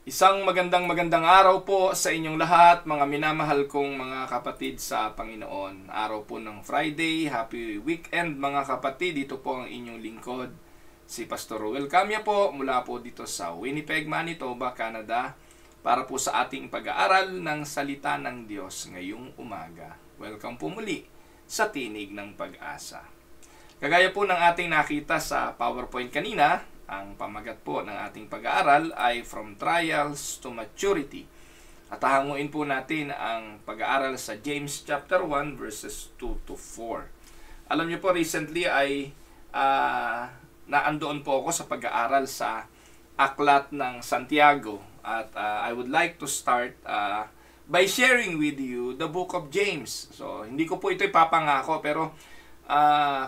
Isang magandang araw po sa inyong lahat, mga minamahal kong mga kapatid sa Panginoon. Araw po ng Friday, happy weekend mga kapatid. Dito po ang inyong lingkod, si Pastor Ruel Camia po, mula po dito sa Winnipeg, Manitoba, Canada, para po sa ating pag-aaral ng Salita ng Diyos ngayong umaga. Welcome po muli sa Tinig ng Pag-asa. Kagaya po ng ating nakita sa PowerPoint kanina, ang pamagat po ng ating pag-aaral ay From Trials to Maturity. At hahanguin po natin ang pag-aaral sa James chapter 1 verses 2 to 4. Alam niyo po, recently ay naandoon po ako sa pag-aaral sa Aklat ng Santiago. At I would like to start by sharing with you the book of James. So, hindi ko po ito ipapangako, pero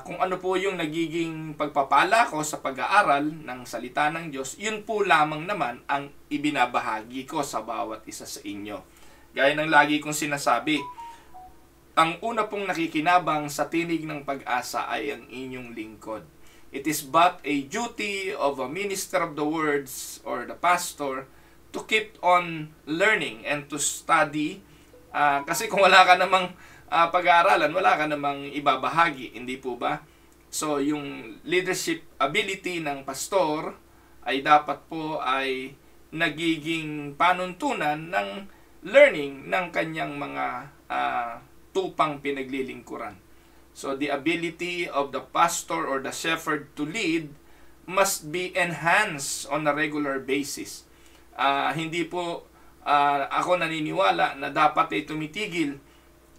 kung ano po yung nagiging pagpapala ko sa pag-aaral ng salita ng Diyos, yun po lamang naman ang ibinabahagi ko sa bawat isa sa inyo. Gaya ng lagi kong sinasabi, ang una pong nakikinabang sa tinig ng pag-asa ay ang inyong lingkod. It is but a duty of a minister of the words or the pastor to keep on learning and to study. Kasi kung wala ka namang pag-aaralan, wala ka namang ibabahagi, hindi po ba? So, yung leadership ability ng pastor ay dapat po ay nagiging panuntunan ng learning ng kanyang mga tupang pinaglilingkuran. So, the ability of the pastor or the shepherd to lead must be enhanced on a regular basis. Hindi po ako naniniwala na dapat ay tumitigil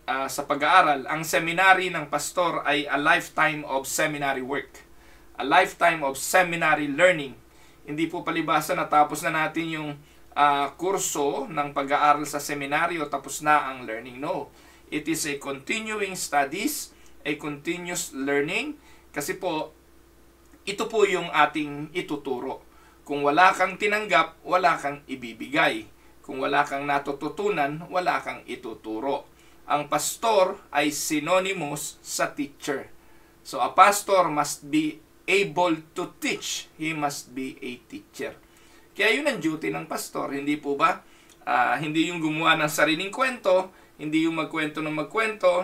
sa pag-aaral. Ang seminary ng pastor ay a lifetime of seminary work. A lifetime of seminary learning. Hindi po palibasa na tapos na natin yung kurso ng pag-aaral sa seminaryo, tapos na ang learning. No. It is a continuing studies, a continuous learning. Kasi po, ito po yung ating ituturo. Kung wala kang tinanggap, wala kang ibibigay. Kung wala kang natututunan, wala kang ituturo. Ang pastor ay synonymous sa teacher. So, a pastor must be able to teach. He must be a teacher. Kaya yun ang duty ng pastor, hindi po ba? Hindi yung gumawa ng sariling kwento, hindi yung magkwento ng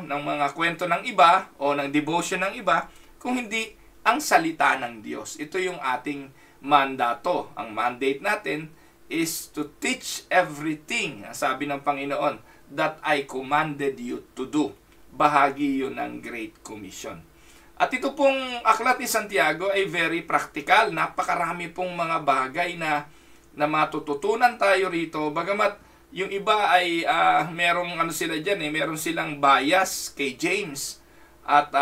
mga kwento ng iba o ng devotion ng iba, kung hindi ang salita ng Diyos. Ito yung ating mandato. Ang mandate natin is to teach everything, sabi ng Panginoon, that I commanded you to do. Bahagi yun ng Great Commission. At ito pong aklat ni Santiago ay very practical. Napakarami pong mga bagay na matututunan tayo rito. Bagamat yung iba ay merong sila dyan, meron silang bias kay James. At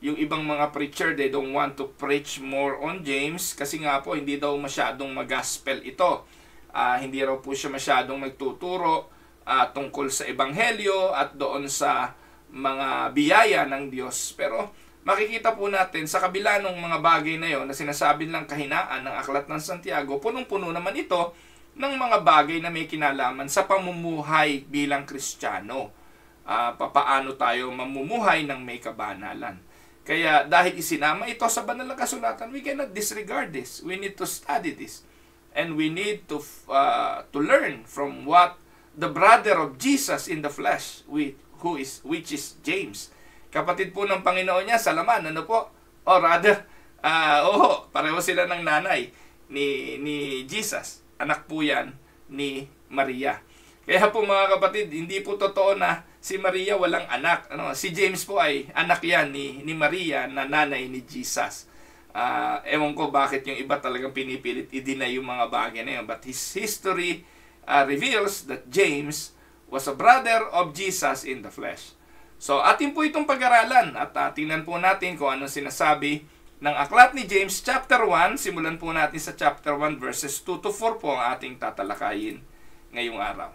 yung ibang mga preacher, they don't want to preach more on James kasi nga po hindi daw masyadong mag-gospel ito. Hindi raw po siya masyadong nagtuturo tungkol sa ebanghelyo at doon sa mga biyaya ng Diyos. Pero makikita po natin sa kabila ng mga bagay na yon na sinasabi lang kahinaan ng Aklat ng Santiago, punong-puno naman ito ng mga bagay na may kinalaman sa pamumuhay bilang Kristiyano. Papaano tayo mamumuhay ng may kabanalan. Kaya dahil isinama ito sa banal na kasulatan, we cannot disregard this. We need to study this. And we need to learn from what the brother of Jesus in the flesh, which is James. Kapatid po ng Panginoon niya sa laman, ano po? Or rather, pareho sila ng nanay ni Jesus. Anak po yan ni Maria. Kaya po mga kapatid, hindi po totoo na si Maria walang anak. Si James po ay anak yan ni Maria na nanay ni Jesus. Ewan ko bakit yung iba talagang pinipilit i-deny yung mga bagay na yun. But his history reveals that James was a brother of Jesus in the flesh. So, atin po itong pag-aralan at tingnan po natin kung anong sinasabi ng aklat ni James chapter 1. Simulan po natin sa chapter 1 verses 2 to 4 po ang ating tatalakayin ngayong araw.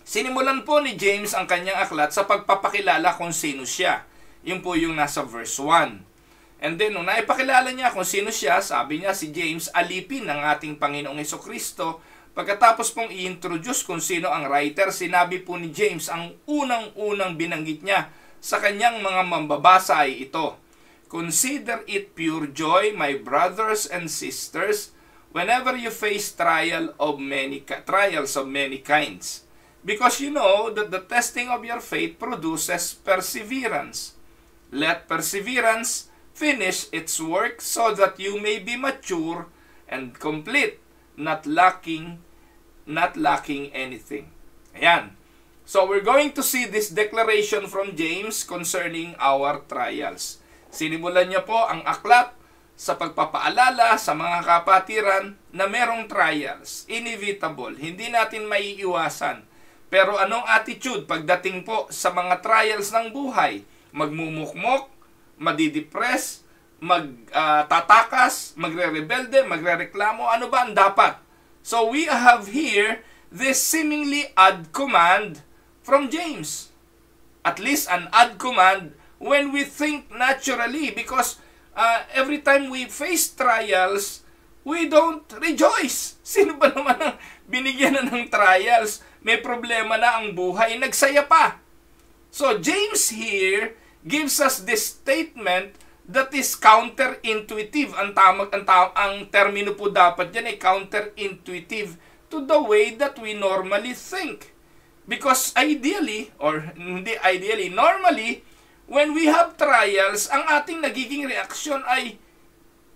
Sinimulan po ni James ang kanyang aklat sa pagpapakilala kung sino siya. Yun po yung nasa verse 1. And then, nung naipakilala niya kung sino siya, sabi niya si James, alipin ng ating Panginoong Hesukristo. Pagkatapos pong i-introduce kung sino ang writer, sinabi po ni James, ang unang-unang binanggit niya sa kanyang mga mambabasa ay ito. Consider it pure joy, my brothers and sisters, whenever you face trials of many kinds. Because you know that the testing of your faith produces perseverance. Let perseverance finish its work so that you may be mature and complete, not lacking anything. Ayan. So we're going to see this declaration from James concerning our trials. Sinimulan niya po ang aklat sa pagpapaalala sa mga kapatiran na merong trials. Inevitable. Hindi natin maiiwasan. Pero anong attitude pagdating po sa mga trials ng buhay? Magmumukmok, madidepress, magtatakas, magre-rebelde, magre-reklamo. Ano ba ang dapat? So we have here this seemingly odd command from James. At least an odd command when we think naturally, because every time we face trials, we don't rejoice. Sino ba naman ang binigyan na ng trials? May problema na ang buhay, nagsaya pa. So James here gives us this statement that is counterintuitive. Ang termino po dapat dyan ay counterintuitive to the way that we normally think. Because ideally, or hindi ideally, normally, when we have trials, ang ating nagiging reaksyon ay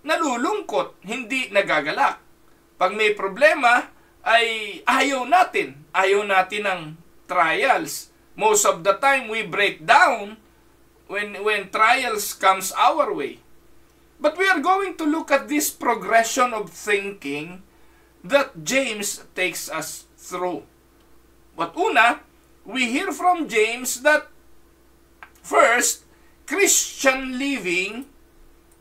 nalulungkot, hindi nagagalak. Pag may problema, ay ayaw natin ng trials. Most of the time, we break down when trials comes our way. But we are going to look at this progression of thinking that James takes us through. But una, we hear from James that first, Christian living,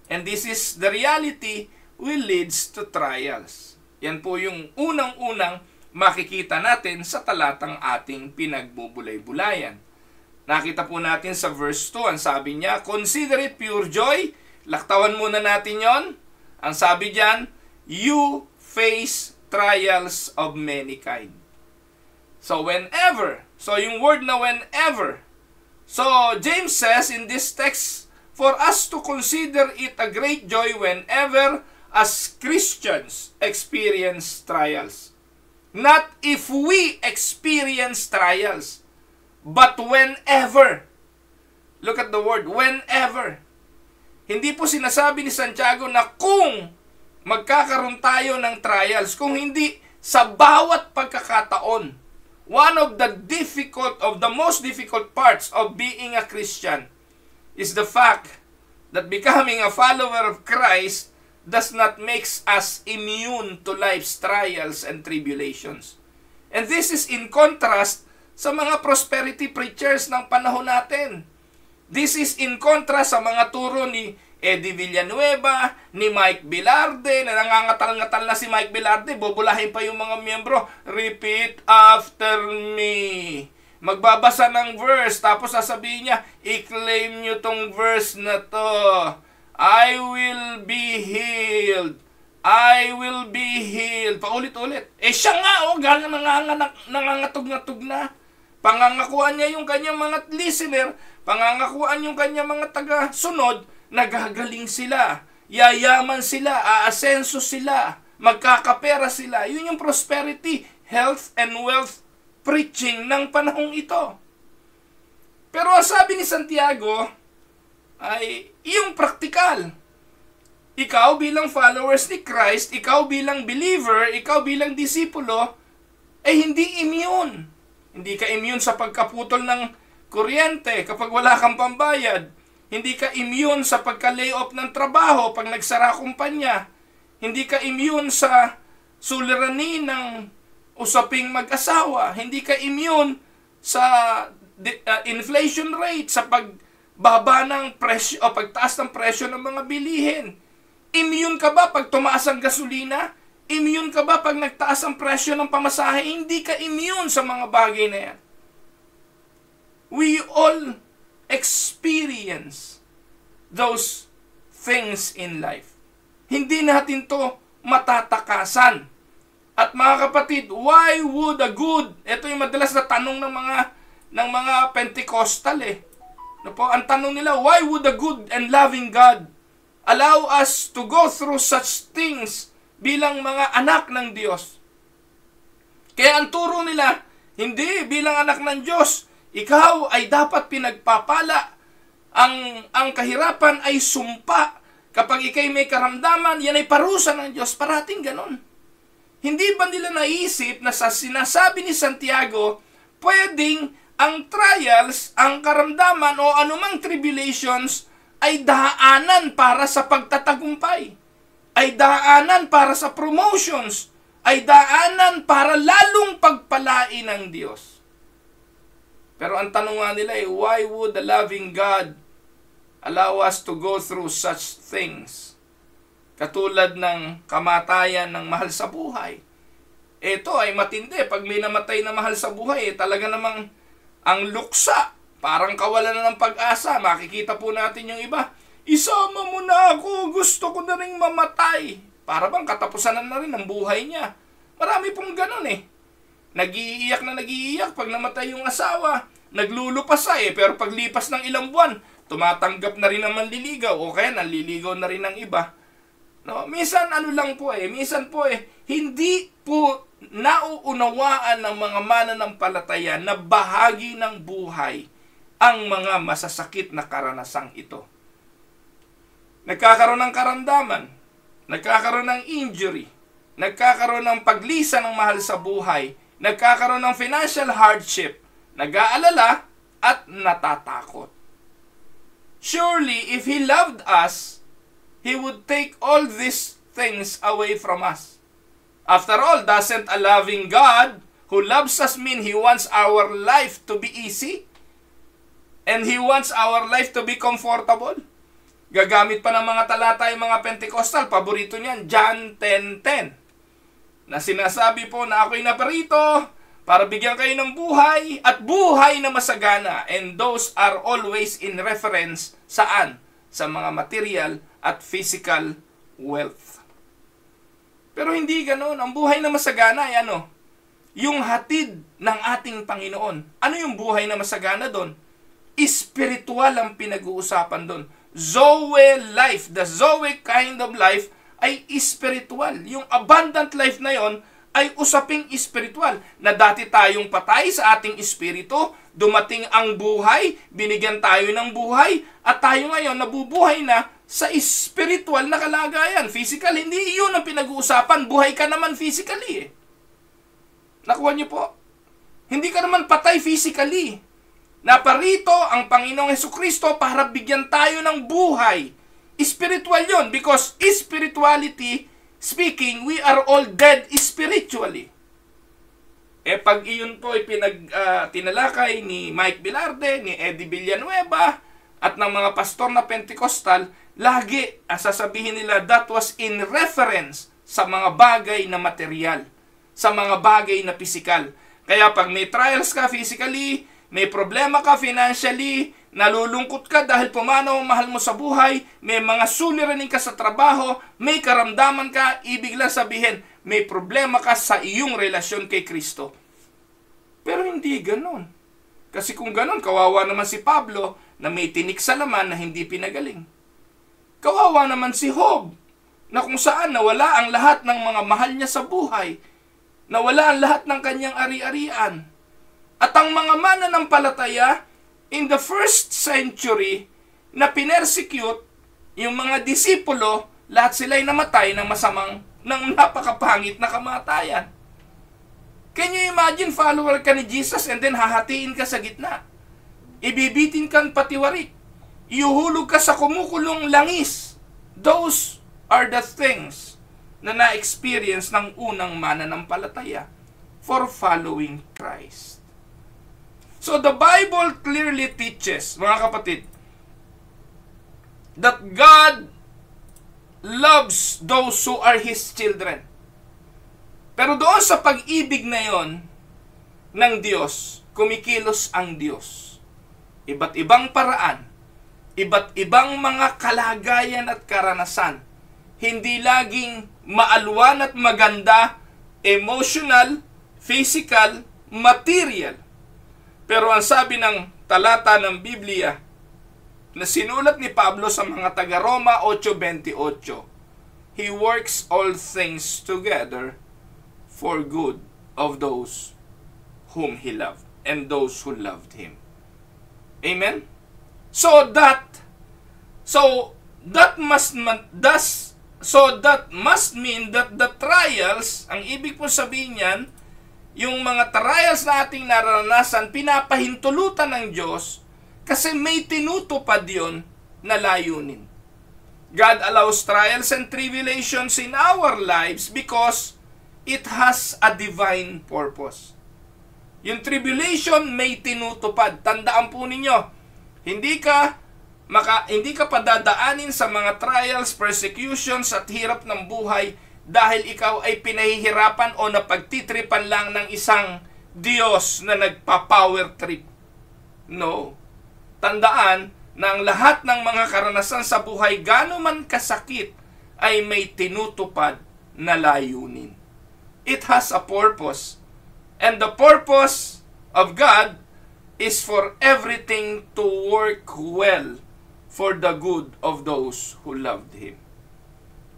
and this is the reality, will leads to trials. Yan po yung unang-unang makikita natin sa talatang ating pinagbubulay-bulayan. Nakita po natin sa verse 2, ang sabi niya, consider it pure joy. Laktawan muna natin yon. Ang sabi diyan, you face trials of many kind. So whenever, so yung word na whenever, so James says in this text, for us to consider it a great joy whenever as Christians experience trials. Not if we experience trials, but whenever. Look at the word, whenever. Hindi po sinasabi ni Santiago na kung magkakaroon tayo ng trials, kung hindi sa bawat pagkakataon. One of the most difficult parts of being a Christian is the fact that becoming a follower of Christ does not make us immune to life's trials and tribulations. And this is in contrast sa mga prosperity preachers ng panahon natin. This is in contrast sa mga turo ni Eddie Villanueva, ni Mike Velarde, na nangangatal-ngatal na si Mike Velarde, bubulahin pa yung mga miyembro, repeat after me. Magbabasa ng verse, tapos sasabihin niya, i-claim nyo tong verse na to. I will be healed. I will be healed. Paulit-ulit. Siya nga, nangangatog-ngatog na. Pangangakuan niya yung kanyang mga listener, pangangakuan yung kanyang mga taga-sunod, nagagaling sila, yayaman sila, aasenso sila, magkakapera sila. Yun yung prosperity, health, and wealth preaching ng panahong ito. Pero ang sabi ni Santiago ay yung praktikal. Ikaw bilang followers ni Christ, ikaw bilang believer, ikaw bilang disipulo, ay hindi immune. Hindi ka immune sa pagkaputol ng kuryente kapag wala kang pambayad. Hindi ka immune sa pagka-layoff ng trabaho pag nagsara kumpanya. Hindi ka immune sa suliranin ng usaping mag-asawa. Hindi ka immune sa inflation rate, sa pagbaba ng presyo o pagtaas ng presyo ng mga bilihin. Immune ka ba pag tumaas ang gasolina? Immune ka ba pag nagtaas ang presyo ng pamasahe? Hindi ka immune sa mga bagay na yan. We all experience those things in life. Hindi natin to matatakasan. At mga kapatid, why would a good, ito yung madalas na tanong ng mga Pentecostal No po, ang tanong nila, why would a good and loving God allow us to go through such things bilang mga anak ng Diyos. Kaya ang turo nila, hindi, bilang anak ng Diyos, ikaw ay dapat pinagpapala. Ang kahirapan ay sumpa. Kapag ikay may karamdaman, yan ay parusa ng Diyos. Parating ganon. Hindi ba nila naisip na sa sinasabi ni Santiago, pwedeng ang trials, ang karamdaman o anumang tribulations ay daanan para sa pagtatagumpay, ay daanan para sa promotions, ay daanan para lalong pagpalain ng Diyos. Pero ang tanong nga nila ay, why would the loving God allow us to go through such things? Katulad ng kamatayan ng mahal sa buhay. Ito ay matindi. Pag may namatay na mahal sa buhay, talaga namang ang luksa. Parang kawalan na ng pag-asa. Makikita po natin yung iba. Isama mo na ako. Gusto ko na rin mamatay. Para bang katapusan na rin ang buhay niya. Marami pong ganun eh. Nag-iiyak na nag-iiyak pag namatay yung asawa. Naglulupasa eh. Pero paglipas ng ilang buwan, tumatanggap na rin ang manliligaw. O kaya nanliligaw na rin ng iba. No, minsan minsan po hindi po nauunawaan ng mga mananampalataya na bahagi ng buhay ang mga masasakit na karanasang ito. Nagkakaroon ng karamdaman, nagkakaroon ng injury, nagkakaroon ng paglisa ng mahal sa buhay, nagkakaroon ng financial hardship, nag-aalala at natatakot. Surely, if He loved us, He would take all these things away from us. After all, doesn't a loving God who loves us mean He wants our life to be easy? And He wants our life to be comfortable? Gagamit pa ng mga talata yung mga Pentecostal, paborito niyan, John 10:10. Na sinasabi po na ako'y naparito para bigyan kayo ng buhay at buhay na masagana. And those are always in reference saan? Sa mga material at physical wealth. Pero hindi ganoon. Ang buhay na masagana ay ano? Yung hatid ng ating Panginoon. Ano yung buhay na masagana doon? Espiritual ang pinag-uusapan doon. Zoe life, the Zoe kind of life ay espiritual. Yung abundant life na yon ay usaping espiritual. Na dati tayong patay sa ating espiritu, dumating ang buhay, binigyan tayo ng buhay, at tayo ngayon nabubuhay na sa spiritual na kalagayan. Physical, hindi yun ang pinag-uusapan. Buhay ka naman physically eh. Nakuha niyo po? Hindi ka naman patay physically. Naparito ang Panginoong Hesukristo para bigyan tayo ng buhay. Spiritual yun, because spirituality speaking, we are all dead spiritually. Pag iyon po ay tinalakay ni Mike Bilarde, ni Eddie Villanueva, at ng mga pastor na Pentecostal, lagi sasabihin nila that was in reference sa mga bagay na material, sa mga bagay na physical. Kaya pag may trials ka physically, may problema ka financially, nalulungkot ka dahil pumanaw ang mahal mo sa buhay, may mga suliranin ka sa trabaho, may karamdaman ka, ibig lang sabihin, may problema ka sa iyong relasyon kay Kristo. Pero hindi ganon. Kasi kung ganon, kawawa naman si Pablo na may tinik sa laman na hindi pinagaling. Kawawa naman si Job na kung saan nawala ang lahat ng mga mahal niya sa buhay, nawala ang lahat ng kanyang ari-arian. At ang mga mananampalataya in the first century na pinersecute yung mga disipulo, lahat sila'y namatay ng napakapangit na kamatayan. Can you imagine, follower ka ni Jesus and then hahatiin ka sa gitna? Ibibitin kang patiwarik. Iuhulog ka sa kumukulong langis. Those are the things na na-experience ng unang mananampalataya for following Christ. So the Bible clearly teaches, mga kapatid, that God loves those who are His children. Pero doon sa pag-ibig na yon ng Diyos, kumikilos ang Diyos. Iba't ibang paraan, iba't ibang mga kalagayan at karanasan. Hindi laging maalwan at maganda, emotional, physical, material. Pero ang sabi ng talata ng Biblia na sinulat ni Pablo sa mga taga-Roma 8:28, He works all things together for good of those whom He loved and those who loved Him. Amen? So that must mean that the trials, ang ibig po sabihin niyan, yung mga trials na ating naranasan, pinapahintulutan ng Diyos kasi may tinutupad yun na layunin. God allows trials and tribulations in our lives because it has a divine purpose. Yung tribulation may tinutupad. Tandaan po ninyo, hindi ka padadaanin sa mga trials, persecutions at hirap ng buhay dahil ikaw ay pinahihirapan o napagtitripan lang ng isang Diyos na nagpa-power trip. No. Tandaan na ang lahat ng mga karanasan sa buhay, gaano man kasakit, ay may tinutupad na layunin. It has a purpose. And the purpose of God is for everything to work well for the good of those who loved Him.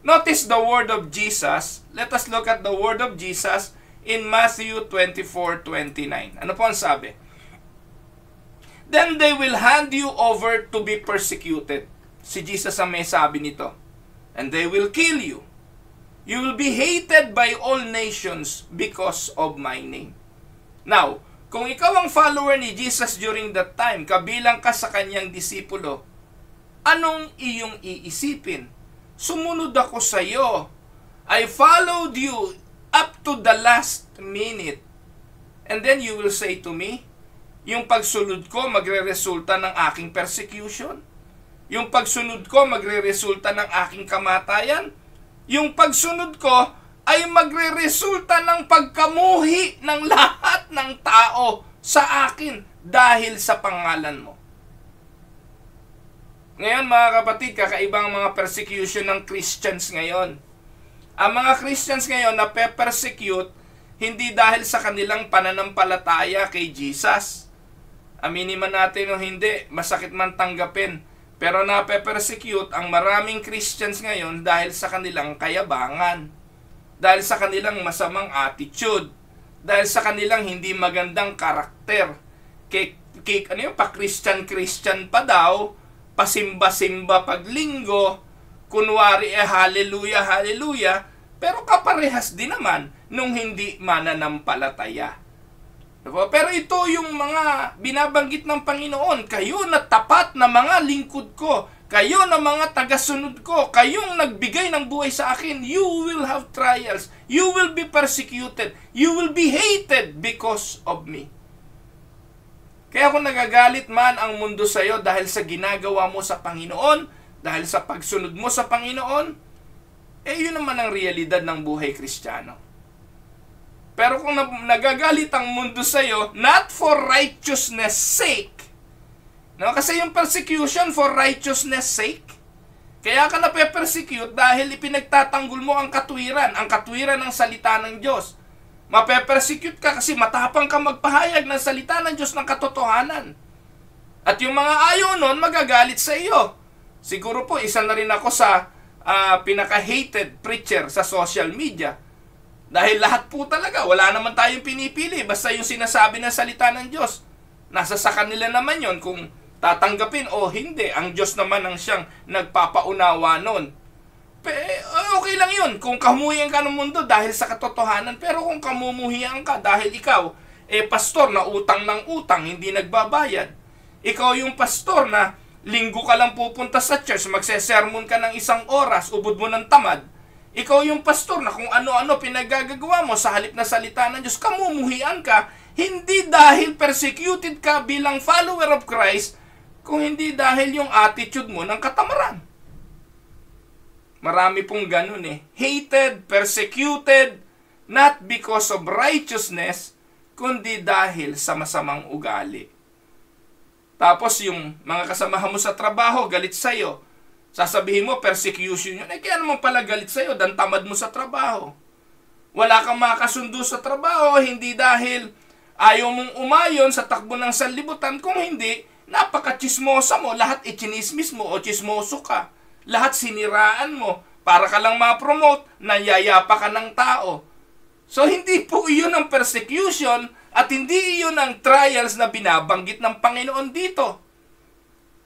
Notice the word of Jesus. Let us look at the word of Jesus in Matthew 24:29. Ano po ang sabi? Then they will hand you over to be persecuted. Si Jesus ang may sabi nito. And they will kill you. You will be hated by all nations because of my name. Now, kung ikaw ang follower ni Jesus during that time, kabilang ka sa kanyang disipulo, anong iyong iisipin? Sumunod ako sa iyo. I followed you up to the last minute. And then you will say to me, yung pagsunod ko magre-resulta ng aking persecution. Yung pagsunod ko magre-resulta ng aking kamatayan. Yung pagsunod ko ay magre-resulta ng pagkamuhi ng lahat ng tao sa akin dahil sa pangalan mo. Ngayon mga kapatid, kakaibang mga persecution ng Christians ngayon. Ang mga Christians ngayon na pe-persecute hindi dahil sa kanilang pananampalataya kay Jesus. Aminin man natin o hindi, masakit man tanggapin. Pero nape-persecute ang maraming Christians ngayon dahil sa kanilang kayabangan. Dahil sa kanilang masamang attitude. Dahil sa kanilang hindi magandang karakter. Pa-Christian pa daw, pasimba-simba paglinggo, kunwari hallelujah, hallelujah, pero kaparehas din naman nung hindi mananampalataya. Pero ito yung mga binabanggit ng Panginoon, kayo na tapat na mga lingkod ko, kayo na mga tagasunod ko, kayong nagbigay ng buhay sa akin, you will have trials, you will be persecuted, you will be hated because of me. Kaya kung nagagalit man ang mundo sa iyo dahil sa ginagawa mo sa Panginoon, dahil sa pagsunod mo sa Panginoon, yun naman ang realidad ng buhay Kristiyano. Pero kung nagagalit ang mundo sa iyo, not for righteousness sake, no? Kasi yung persecution for righteousness sake, kaya ka nape-persecute dahil ipinagtatanggol mo ang katwiran ng salita ng Diyos. Mape-persecute ka kasi matapang ka magpahayag ng salita ng Diyos ng katotohanan. At yung mga ayaw nun, magagalit sa iyo. Siguro po, isa na rin ako sa pinaka-hated preacher sa social media. Dahil lahat po talaga, wala naman tayong pinipili. Basta yung sinasabi ng salita ng Diyos. Nasa sa kanila naman yon kung tatanggapin o hindi. Ang Diyos naman ang siyang nagpapaunawa nun. Okay lang yun kung kamuhian ka ng mundo dahil sa katotohanan. Pero kung kamumuhian ka dahil ikaw, pastor na utang ng utang, hindi nagbabayad. Ikaw yung pastor na linggo ka lang pupunta sa church, magsesermon ka ng 1 oras, ubod mo ng tamad. Ikaw yung pastor na kung ano-ano pinagagagawa mo sa halip na salita ng Diyos, kamumuhian ka, hindi dahil persecuted ka bilang follower of Christ, kung hindi dahil yung attitude mo ng katamaran. Marami pong ganun Hated, persecuted, not because of righteousness, kundi dahil sa masamang ugali. Tapos yung mga kasamahan mo sa trabaho, galit sa'yo. Sasabihin mo, persecution yun. Kaya naman pala galit sa'yo, dan tamad mo sa trabaho. Wala kang makasundo sa trabaho, hindi dahil ayaw mong umayon sa takbo ng sanlibutan, kung hindi, napaka-chismosa mo, lahat ichinismis mo o chismoso ka. Lahat siniraan mo, para ka lang ma-promote, nayayapa ka ng tao. So, hindi po iyon ang persecution at hindi iyon ang trials na binabanggit ng Panginoon dito.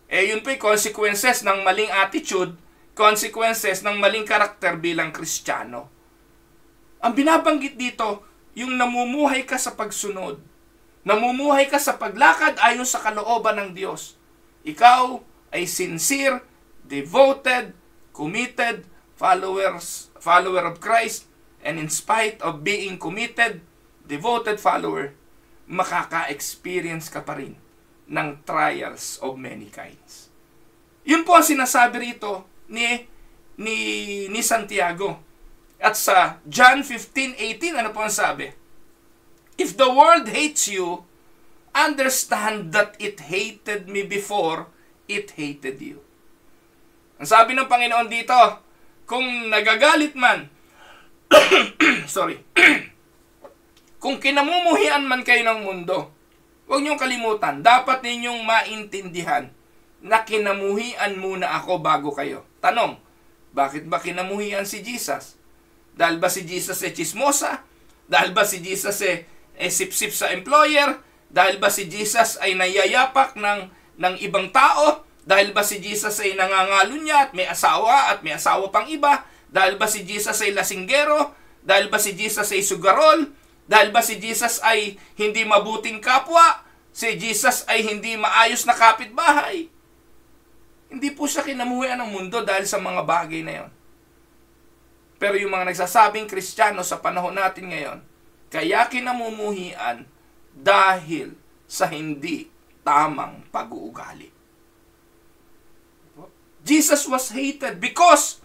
Yun po yung consequences ng maling attitude, consequences ng maling karakter bilang Kristiyano. Ang binabanggit dito, yung namumuhay ka sa pagsunod. Namumuhay ka sa paglakad ayon sa kalooban ng Diyos. Ikaw ay sincere, devoted, committed, follower of Christ, and in spite of being committed, devoted follower, makaka-experience ka pa rin ng trials of many kinds. Yun po ang sinasabi rito ni Santiago. At sa John 15:18, ano po ang sabi? If the world hates you, understand that it hated me before it hated you. Ang sabi ng Panginoon dito, kung nagagalit man, sorry, kung kinamumuhian man kayo ng mundo, huwag niyong kalimutan, dapat ninyong maintindihan na kinamuhian muna ako bago kayo. Tanong, bakit ba kinamuhian si Jesus? Dahil ba si Jesus chismosa? Dahil ba si Jesus sip-sip sa employer? Dahil ba si Jesus ay nayayapak ng ibang tao? Dahil ba si Jesus ay nangangalunya at may asawa pang iba? Dahil ba si Jesus ay lasinggero? Dahil ba si Jesus ay sugarol? Dahil ba si Jesus ay hindi mabuting kapwa? Si Jesus ay hindi maayos na kapitbahay? Hindi po siya kinamuhian ng mundo dahil sa mga bagay na yon. Pero yung mga nagsasabing Kristiyano sa panahon natin ngayon, kaya kinamumuhian dahil sa hindi tamang pag-uugali. Jesus was hated because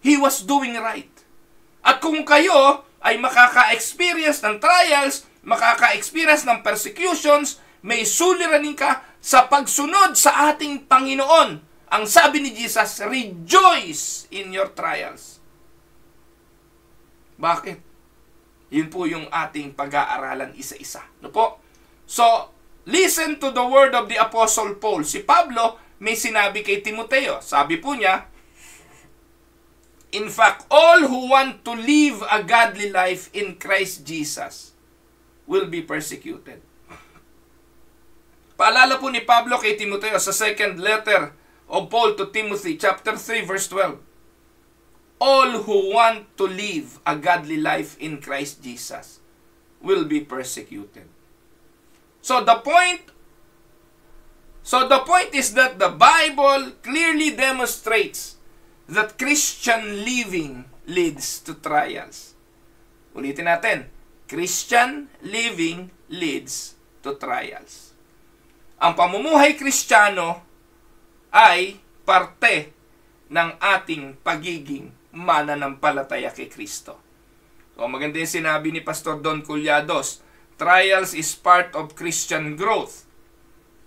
He was doing right. At kung kayo ay makaka-experience ng trials, makaka-experience ng persecutions, may suliranin ka sa pagsunod sa ating Panginoon. Ang sabi ni Jesus, rejoice in your trials. Bakit? Yun po yung ating pag-aaralan isa-isa. No po? So, listen to the word of the Apostle Paul. Si Pablo may sinabi kay Timoteo. Sabi po niya, in fact, all who want to live a godly life in Christ Jesus will be persecuted. Paalala po ni Pablo kay Timoteo sa second letter of Paul to Timothy, chapter 3, verse 12. All who want to live a godly life in Christ Jesus will be persecuted. So the point is that the Bible clearly demonstrates that Christian living leads to trials. Ulitin natin, Christian living leads to trials. Ang pamumuhay Kristiyano ay parte ng ating pagiging mananampalataya kay Kristo. So maganda yung sinabi ni Pastor Don Cullados, trials is part of Christian growth.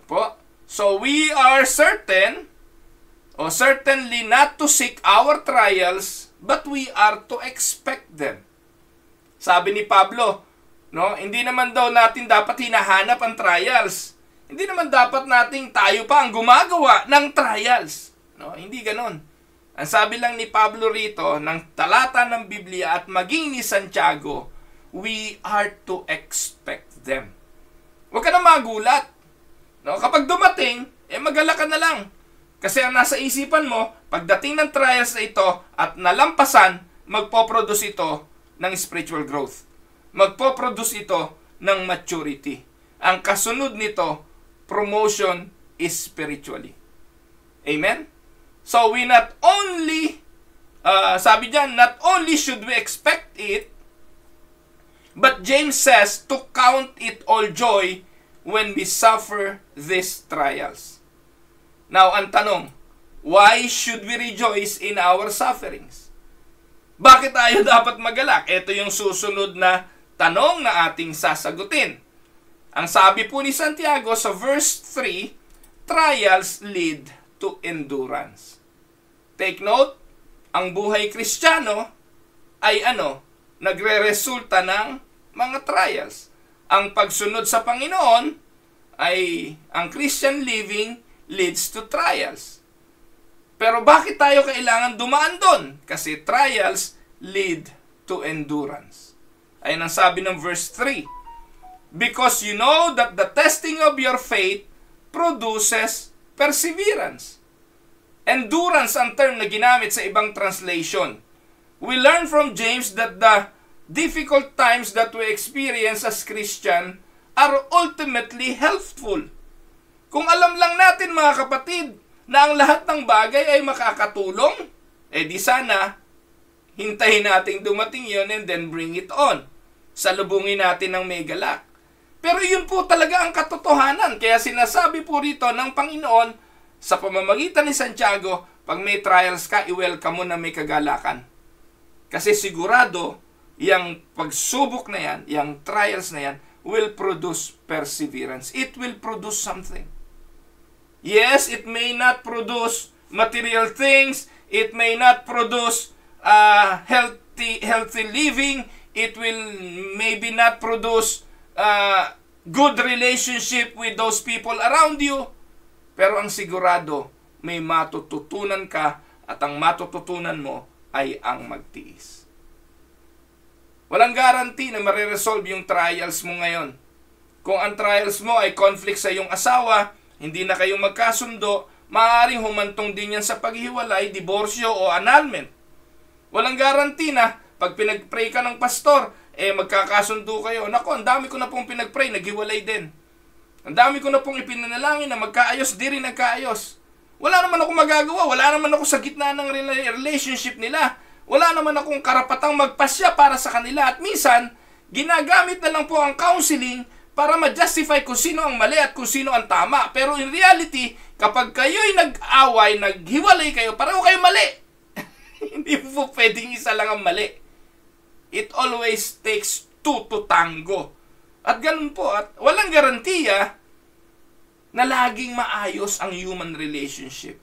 Po? So we are certainly not to seek our trials, but we are to expect them. Sabi ni Pablo, no, hindi naman daw natin dapat hinahanap ang trials. Hindi naman dapat nating tayo pa ang gumagawa ng trials. No, hindi ganon. Ang sabi lang ni Pablo rito, ng talata ng Biblia at maging ni Santiago, we are to expect them. Huwag ka na magulat. No, kapag dumating, magala ka na lang. Kasi ang nasa isipan mo, pagdating ng trials na ito at nalampasan, magpo-produce ito ng spiritual growth. Magpo-produce ito ng maturity. Ang kasunod nito, promotion is spiritually. Amen? So we not only, sabi diyan, not only should we expect it, but James says to count it all joy when we suffer these trials. Now, ang tanong, why should we rejoice in our sufferings? Bakit tayo dapat magalak? Ito yung susunod na tanong na ating sasagutin. Ang sabi po ni Santiago sa verse 3, trials lead to endurance. Take note, ang buhay Kristiyano ay nagre-resulta ng mga trials. Ang pagsunod sa Panginoon ay, ang Christian living leads to trials. Pero bakit tayo kailangan dumaan doon? Kasi trials lead to endurance. Ayun ang sabi ng verse 3. Because you know that the testing of your faith produces perseverance. Endurance ang term na ginamit sa ibang translation. We learn from James that the difficult times that we experience as Christian are ultimately helpful. Kung alam lang natin mga kapatid na ang lahat ng bagay ay makakatulong, di sana hintayin nating dumating yon and then bring it on. Salubungin natin ng may galak. Pero yun po talaga ang katotohanan. Kaya sinasabi po rito ng Panginoon sa pamamagitan ni Santiago, pag may trials ka, i-welcome mo na may kagalakan. Kasi sigurado, yung pagsubok na yan, yung trials na yan, will produce perseverance. It will produce something. Yes, it may not produce material things. It may not produce healthy living. It will maybe not produce good relationship with those people around you. Pero ang sigurado, may matututunan ka at ang matututunan mo ay ang magtiis. Walang guarantee na mariresolve yung trials mo ngayon. Kung ang trials mo ay conflict sa iyong asawa, hindi na kayong magkasundo, maaaring humantong din yan sa paghiwalay, diborsyo o annulment. Walang guarantee na pag pinag-pray ka ng pastor, magkakasundo kayo. Nako, ang dami ko na pong pinag-pray, naghiwalay din. Ang dami ko na pong ipinanalangin na magkaayos, di rin nagkaayos. Wala naman ako magagawa, wala naman ako sa gitna ng relationship nila. Wala naman akong karapatang magpasya para sa kanila. At minsan, ginagamit na lang po ang counseling para ma-justify kung sino ang mali at kung sino ang tama. Pero in reality, kapag kayo'y nag-away, naghiwalay kayo, pareho kayo mali. Hindi po pwedeng isa lang ang mali. It always takes two to tango. At ganun po, at walang garantiya na laging maayos ang human relationship.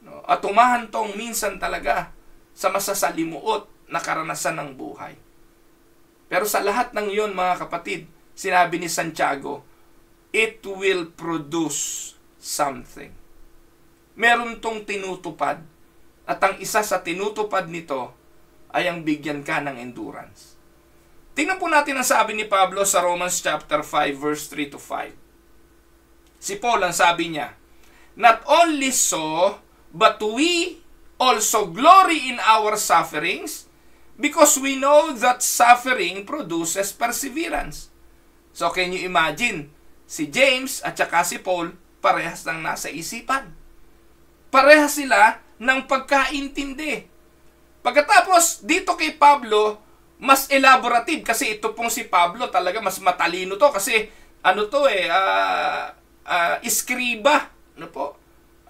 No? At humahantong minsan talaga sa masasalimuot na karanasan ng buhay. Pero sa lahat ng iyon, mga kapatid, sinabi ni Santiago, it will produce something. Meron tong tinutupad. At ang isa sa tinutupad nito ay ang bigyan ka ng endurance. Tingnan po natin ang sabi ni Pablo sa Romans chapter 5, verse 3 to 5. Si Paul, ang sabi niya, not only so, but we also glory in our sufferings, because we know that suffering produces perseverance. So can you imagine, si James at saka si Paul, parehas lang nasa isipan. Parehas sila ng pagkaintindi. Pagkatapos, dito kay Pablo, mas elaborative kasi ito pong si Pablo talaga mas matalino to kasi iskriba, no po?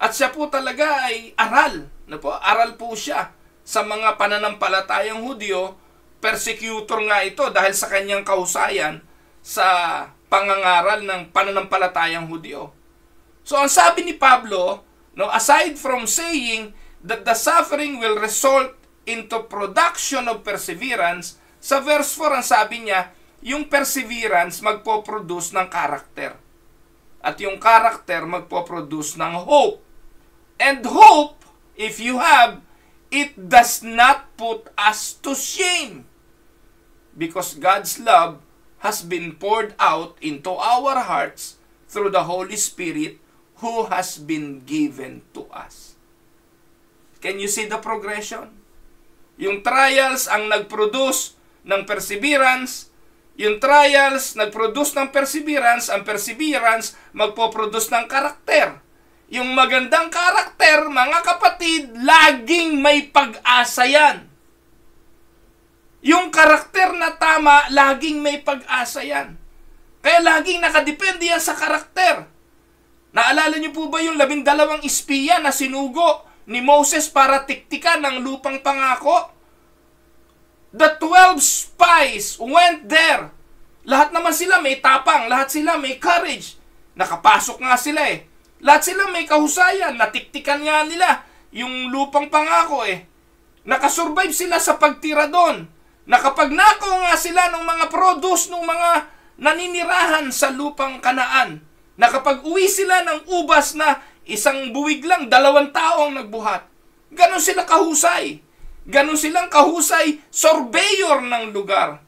At siya po talaga ay aral, no po? Aral po siya sa mga pananampalatayang Hudyo, persecutor nga ito dahil sa kanyang kahusayan sa pangangaral ng pananampalatayang Hudyo. So ang sabi ni Pablo, no, aside from saying that the suffering will result into production of perseverance, sa verse 4 ang sabi niya, yung perseverance magpo-produce ng karakter. At yung karakter magpo-produce ng hope. And hope, if you have, it does not put us to shame. Because God's love has been poured out into our hearts through the Holy Spirit who has been given to us. Can you see the progression? Yung trials ang nag-produce ng perseverance, yung trials nag-produce ng perseverance, ang perseverance magpo-produce ng karakter. Yung magandang karakter, mga kapatid, laging may pag-asa yan. Yung karakter na tama, laging may pag-asa yan. Kaya laging nakadepende yan sa karakter. Naalala niyo po ba yung 12 espiya na sinugo ni Moses para tiktikan ng lupang pangako? The 12 spies went there. Lahat naman sila may tapang, lahat sila may courage. Nakapasok nga sila eh. Lahat sila may kahusayan, natiktikan nga nila yung lupang pangako eh. Nakasurvive sila sa pagtira doon. Nakapagnakaw nga sila ng mga produce ng mga naninirahan sa lupang Kanaan. Nakapag-uwi sila ng ubas na isang buwig lang, 2 tao ang nagbuhat. Ganon sila kahusay. Ganon silang kahusay, surveyor ng lugar.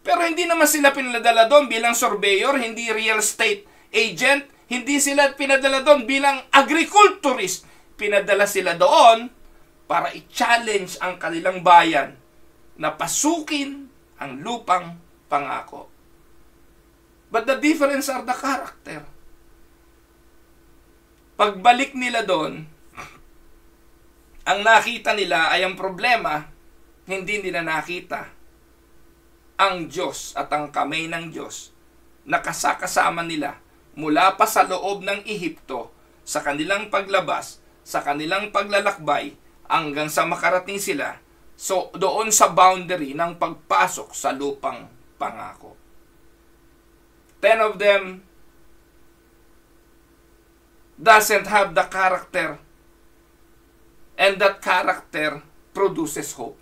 Pero hindi naman sila pinadala doon bilang surveyor, hindi real estate agent, hindi sila pinadala doon bilang agriculturist. Pinadala sila doon para i-challenge ang kanilang bayan na pasukin ang lupang pangako. But the difference are the character. Pagbalik nila doon, ang nakita nila ay ang problema, hindi nila nakita ang Diyos at ang kamay ng Diyos na kasakasama nila mula pa sa loob ng Ehipto, sa kanilang paglabas, sa kanilang paglalakbay, hanggang sa makarating sila doon sa boundary ng pagpasok sa lupang pangako. 10 of them doesn't have the character, and that character produces hope.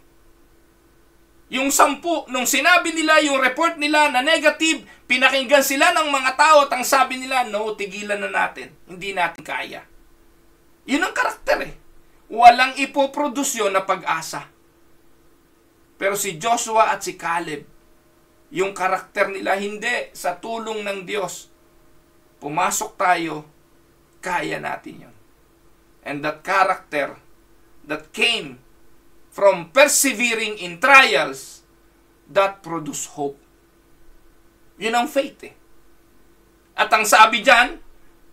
Yung 10, nung sinabi nila, yung report nila na negative, pinakinggan sila ng mga tao at ang sabi nila, no, tigilan na natin. Hindi natin kaya. Yun ang karakter eh. Walang ipoproduce yun na pag-asa. Pero si Joshua at si Caleb, yung karakter nila, hindi, sa tulong ng Diyos. Pumasok tayo, kaya natin yun. And that character that came from persevering in trials, that produce hope. Yun ang faith eh. At ang sabi dyan,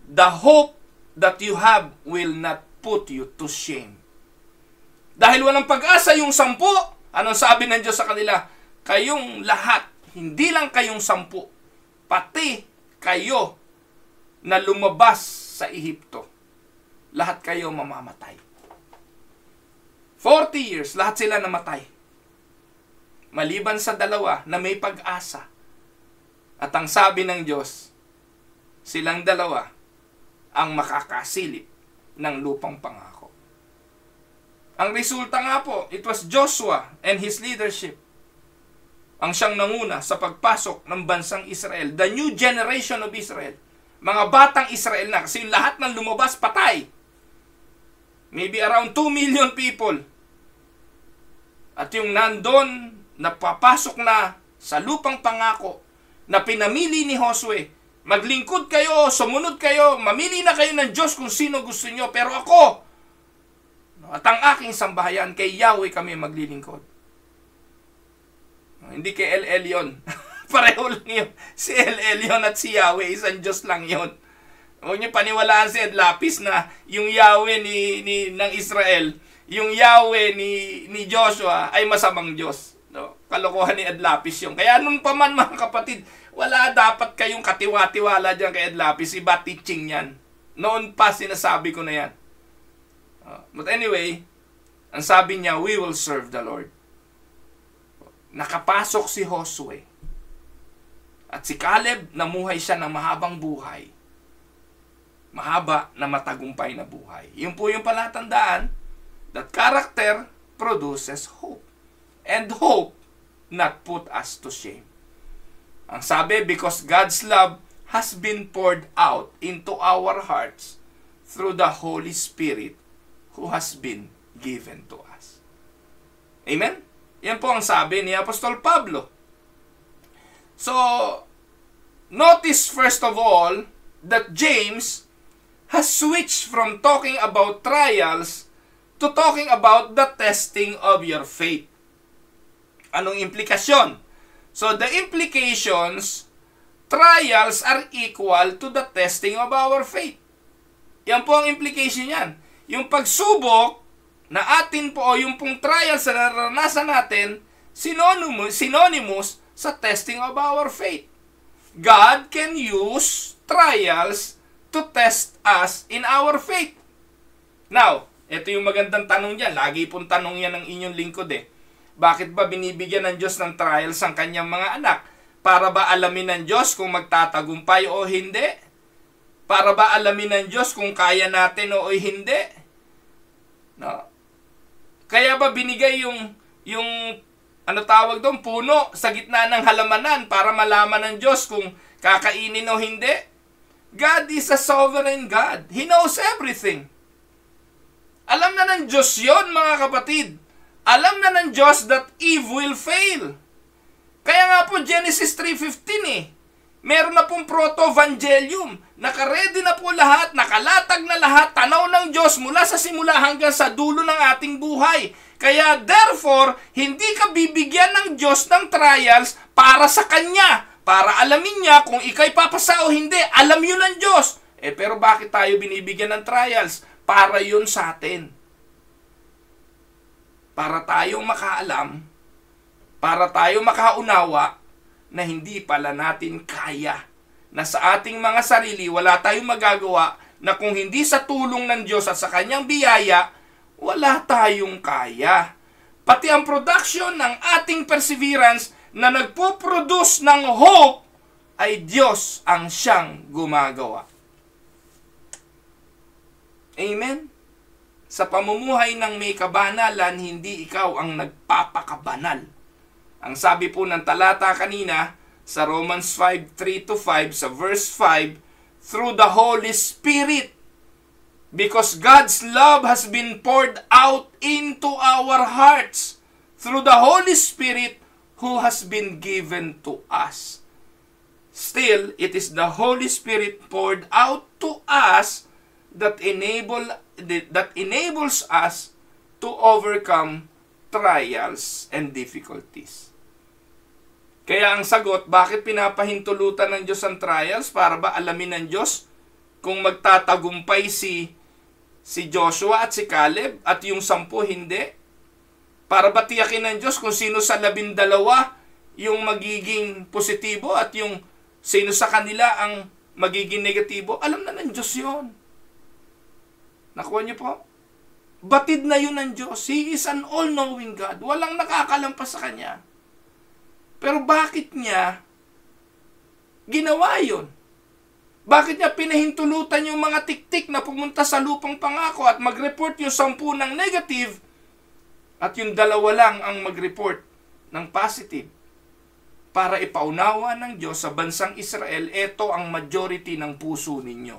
the hope that you have will not put you to shame. Dahil walang pag-asa yung 10, anong sabi ng Diyos sa kanila? Kayong lahat, hindi lang kayong 10, pati kayo na lumabas sa Ehipto, lahat kayo mamamatay. 40 years, lahat sila namatay. Maliban sa 2 na may pag-asa. At ang sabi ng Diyos, silang 2 ang makakasilip ng lupang pangako. Ang resulta nga po, it was Joshua and his leadership ang siyang nanguna sa pagpasok ng bansang Israel. The new generation of Israel. Mga batang Israel na, kasi lahat ng lumabas patay. Maybe around 2 million people. At yung nandun, napapasok na sa lupang pangako, na pinamili ni Josue, maglingkod kayo, sumunod kayo, mamili na kayo ng Diyos kung sino gusto nyo, pero ako, at ang aking sambahayan, kay Yahweh kami maglilingkod. Hindi kay El Elyon. Pareho lang yun. Si El Elyon at si Yahweh, isang Diyos lang yun. Huwag niyo paniwalaan si Ed Lapis na yung Yahweh ng Israel, yung Yahweh ni Joshua ay masamang Diyos. No? Kalokohan ni Ed Lapis yun. Kaya nun pa man mga kapatid, wala dapat kayong katiwa-tiwala dyan kay Ed Lapis. Iba teaching yan. Noon pa sinasabi ko na yan. But anyway, ang sabi niya, we will serve the Lord. Nakapasok si Josue. At si Caleb, namuhay siya ng mahabang buhay. Mahaba na matagumpay na buhay. Yun po yung palatandaan that character produces hope. And hope not put us to shame. Ang sabi, because God's love has been poured out into our hearts through the Holy Spirit who has been given to us. Amen? Yan po ang sabi ni Apostol Pablo. So, notice first of all that James has switched from talking about trials to talking about the testing of your faith. Anong implikasyon? So, the implications, trials are equal to the testing of our faith. Yan po ang implication yan. Yung pagsubok na atin po, o yung pong trials na naranasan natin, synonymous sa testing of our faith. God can use trials to test us in our faith. Now, ito yung magandang tanong dyan. Lagi pong tanong yan ng inyong lingkod eh. Bakit ba binibigyan ng Diyos ng trials ang kanyang mga anak? Para ba alamin ng Diyos kung magtatagumpay o hindi? Para ba alamin ng Diyos kung kaya natin o hindi? No. Kaya ba binigay yung ano tawag doon, puno sa gitna ng halamanan para malaman ng Diyos kung kakainin o hindi? God is a sovereign God. He knows everything. Alam na ng Diyos yon, mga kapatid. Alam na ng Diyos that Eve will fail. Kaya nga po Genesis 3:15 meron na pong proto-evangelium. Nakaredy na po lahat, nakalatag na lahat, tanaw ng Diyos mula sa simula hanggang sa dulo ng ating buhay. Kaya therefore, hindi ka bibigyan ng Diyos ng trials para sa Kanya. Para alamin niya kung ikay papasa o hindi. Alam yun ng Diyos. Pero bakit tayo binibigyan ng trials? Para yun sa atin. Para tayong makaalam, para tayo makaunawa na hindi pala natin kaya. Na sa ating mga sarili, wala tayong magagawa na kung hindi sa tulong ng Diyos at sa Kanyang biyaya, wala tayong kaya. Pati ang production ng ating perseverance na nagpo-produce ng hope ay Diyos ang siyang gumagawa. Amen? Sa pamumuhay ng may kabanalan, hindi ikaw ang nagpapakabanal. Ang sabi po ng talata kanina sa Romans 5:3-5 sa verse 5, through the Holy Spirit, because God's love has been poured out into our hearts through the Holy Spirit who has been given to us. Still, it is the Holy Spirit poured out to us that enables us to overcome trials and difficulties. Kaya ang sagot, bakit pinapahintulutan ng Diyos ang trials? Para ba alamin ng Diyos kung magtatagumpay si Joshua at si Caleb at yung 10 hindi? Para ba tiyakin ng Diyos kung sino sa 12 yung magiging positibo at yung sino sa kanila ang magiging negatibo? Alam na ng Diyos yun. Nakuha niyo po? Batid na yun ng Diyos. He is an all-knowing God. Walang nakakalampas sa Kanya. Pero bakit niya ginawa yun? Bakit niya pinahintulutan yung mga tiktik na pumunta sa lupang pangako at mag-report yung 10 ng negative at yung 2 lang ang mag-report ng positive? Para ipaunawa ng Diyos sa bansang Israel, ito ang majority ng puso ninyo.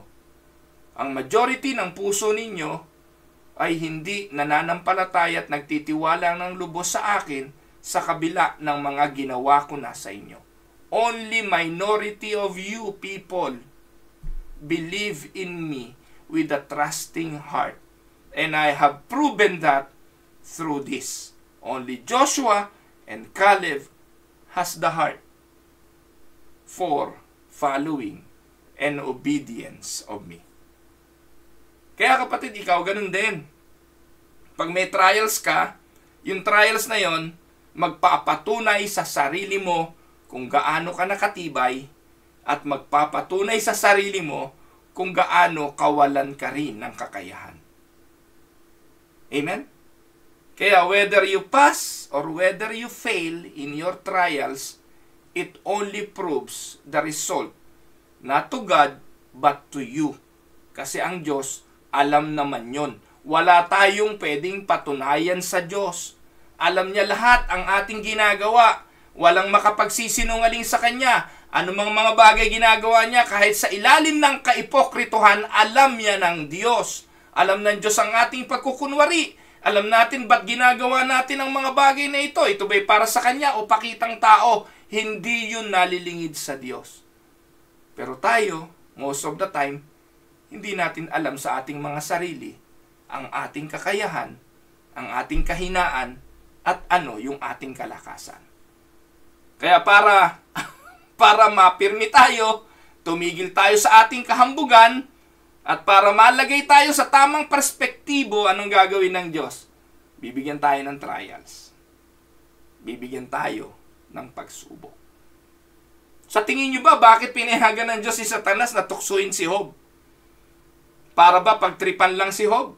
Ang majority ng puso ninyo ay hindi nananampalataya at nagtitiwala ng lubos sa akin sa kabila ng mga ginawa ko na sa inyo. Only minority of you people believe in me with a trusting heart. And I have proven that through this. Only Joshua and Caleb has the heart for following and obedience of me. Kaya kapatid, ikaw ganun din. Pag may trials ka, yung trials na yon magpapatunay sa sarili mo kung gaano ka nakatibay at magpapatunay sa sarili mo kung gaano kawalan ka rin ng kakayahan. Amen? Kaya whether you pass or whether you fail in your trials, it only proves the result not to God but to you. Kasi ang Diyos alam naman yon. Wala tayong pwedeng patunayan sa Diyos. Alam niya lahat ang ating ginagawa. Walang makapagsisinungaling sa Kanya. Anumang mga bagay ginagawa niya, kahit sa ilalim ng kaipokrituhan, alam niya ng Diyos. Alam ng Diyos ang ating pagkukunwari. Alam natin ba't ginagawa natin ang mga bagay na ito. Ito ba'y para sa Kanya o pakitang tao? Hindi yun nalilingid sa Diyos. Pero tayo, most of the time, hindi natin alam sa ating mga sarili ang ating kakayahan, ang ating kahinaan, at ano yung ating kalakasan. Kaya para mapirmi tayo, tumigil tayo sa ating kahambugan, at para malagay tayo sa tamang perspektibo, anong gagawin ng Diyos? Bibigyan tayo ng trials. Bibigyan tayo ng pagsubok. Sa tingin nyo ba, bakit pinayagan ng Diyos si Satanas na tuksuin si Job? Para ba pagtripan lang si Job?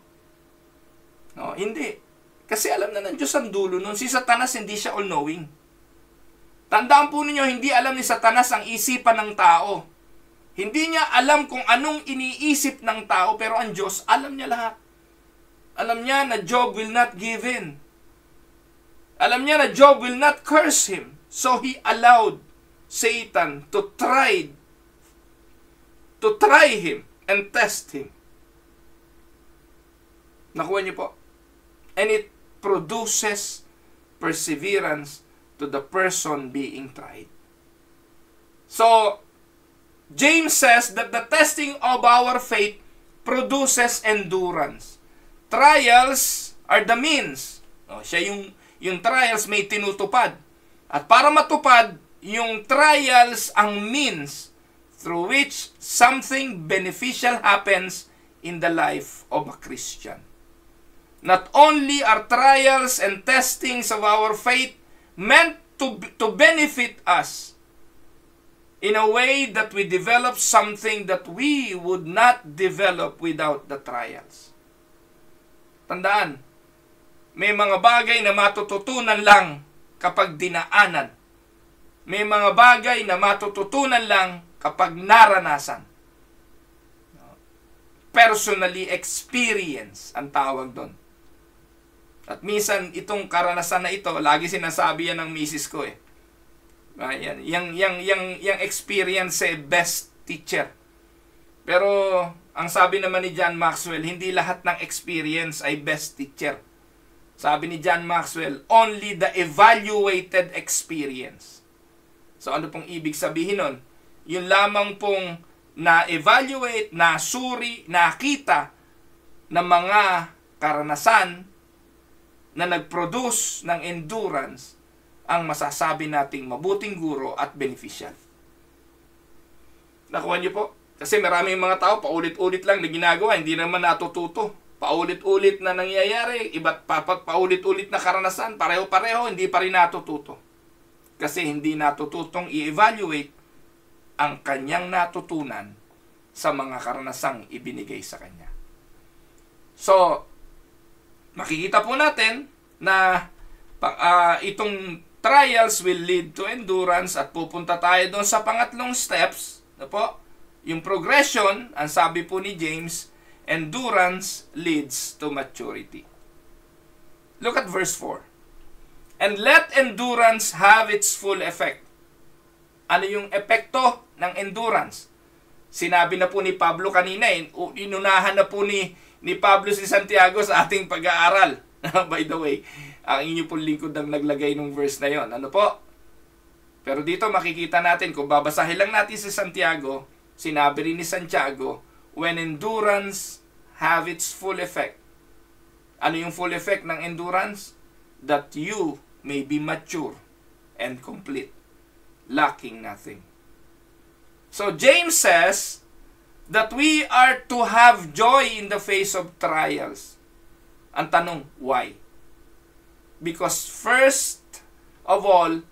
No, hindi. Kasi alam na ng Diyos ang dulo nun. Si Satanas hindi siya all-knowing. Tandaan po ninyo, hindi alam ni Satanas ang isipan ng tao. Hindi niya alam kung anong iniisip ng tao, pero ang Diyos, alam niya lahat. Alam niya na Job will not give in. Alam niya na Job will not curse him. So he allowed Satan to try to try him and test him. Nakuha niyo po? And it produces perseverance to the person being tried. So, James says that the testing of our faith produces endurance. Trials are the means. Siya yung trials may tinutupad. At para matupad, yung trials ang means through which something beneficial happens in the life of a Christian. Not only are trials and testings of our faith meant to benefit us in a way that we develop something that we would not develop without the trials. Tandaan, may mga bagay na matututunan lang kapag dinaanan. May mga bagay na matututunan lang kapag naranasan. Personally experience ang tawag doon. At minsan, itong karanasan na ito, lagi sinasabi yan ng misis ko eh. Yang experience best teacher. Pero ang sabi naman ni John Maxwell, hindi lahat ng experience ay best teacher. Sabi ni John Maxwell, only the evaluated experience. So ano pong ibig sabihin nun? Yun lamang pong na-evaluate, nasuri, nakita ng mga karanasan na nag-produce ng endurance ang masasabi nating mabuting guro at beneficial. Nakuha niyo po? Kasi maraming mga tao, paulit-ulit lang na ginagawa, hindi naman natututo. Paulit-ulit na nangyayari, iba't paulit-ulit na karanasan, pareho-pareho, hindi pa rin natututo. Kasi hindi natututong i-evaluate ang kanyang natutunan sa mga karanasang ibinigay sa kanya. So, makikita po natin na itong trials will lead to endurance at pupunta tayo doon sa pangatlong steps. Ano po? Yung progression, ang sabi po ni James, endurance leads to maturity. Look at verse 4. And let endurance have its full effect. Ano yung epekto ng endurance? Sinabi na po ni Pablo kanina, inunahan na po ni Pablo si Santiago sa ating pag-aaral. By the way, ang inyo pong lingkod ang naglagay ng verse na yon. Ano po? Pero dito makikita natin, kung babasahin lang natin si Santiago, sinabi rin ni Santiago, when endurance have its full effect. Ano yung full effect ng endurance? That you may be mature and complete, lacking nothing. So James says that we are to have joy in the face of trials. Ang tanong, why? Because first of all,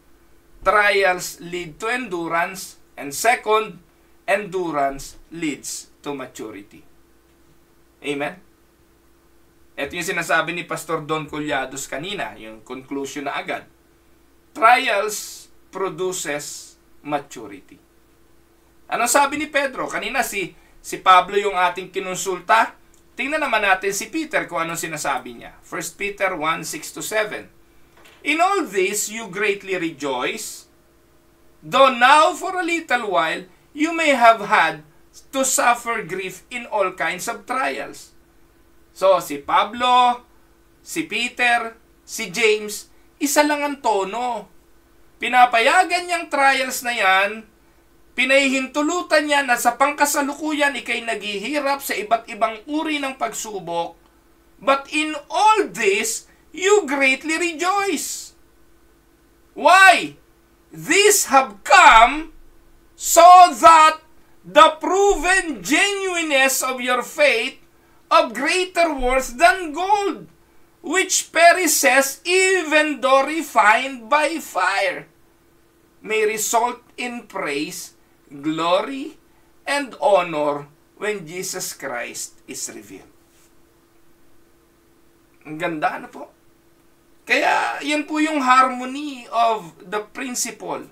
trials lead to endurance, and second, endurance leads to maturity. Amen? Ito yung sinasabi ni Pastor Don Collados kanina, yung conclusion na agad. Trials produces maturity. Ano sabi ni Pedro? Kanina si Pablo yung ating kinonsulta. Tingnan naman natin si Peter kung anong sinasabi niya. 1 Peter 1:6-7. In all this you greatly rejoice, though now for a little while you may have had to suffer grief in all kinds of trials. So, si Pablo, si Peter, si James, isa lang ang tono. Pinapayagan niyang trials na yan, pinahihintulutan niya na sa pangkasalukuyan ikay naghihirap sa iba't ibang uri ng pagsubok. But in all this, you greatly rejoice. Why? These have come so that the proven genuineness of your faith of greater worth than gold, which perishes even though refined by fire, may result in praise, glory, and honor when Jesus Christ is revealed. Ang ganda na po. Kaya yan po yung harmony of the principle,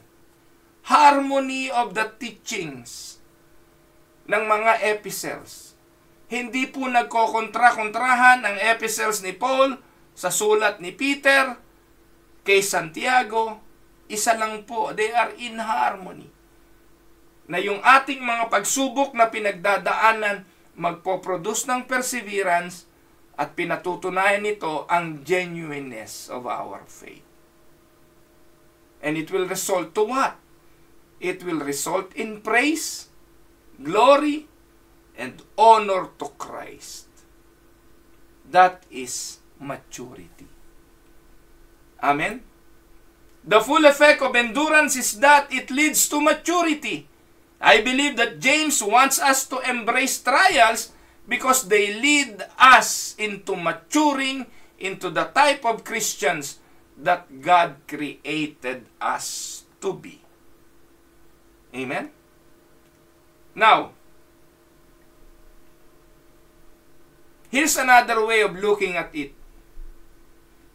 harmony of the teachings ng mga epistles. Hindi po nagkokontra-kontrahan ang epistles ni Paul sa sulat ni Peter kay Santiago. Isa lang po, they are in harmony. na yung ating mga pagsubok na pinagdadaanan magpo-produce ng perseverance at pinatutunayan nito ang genuineness of our faith. And it will result to what? It will result in praise, glory, and honor to Christ. That is maturity. Amen? The full effect of endurance is that it leads to maturity. I believe that James wants us to embrace trials because they lead us into maturing into the type of Christians that God created us to be. Amen? Now, here's another way of looking at it.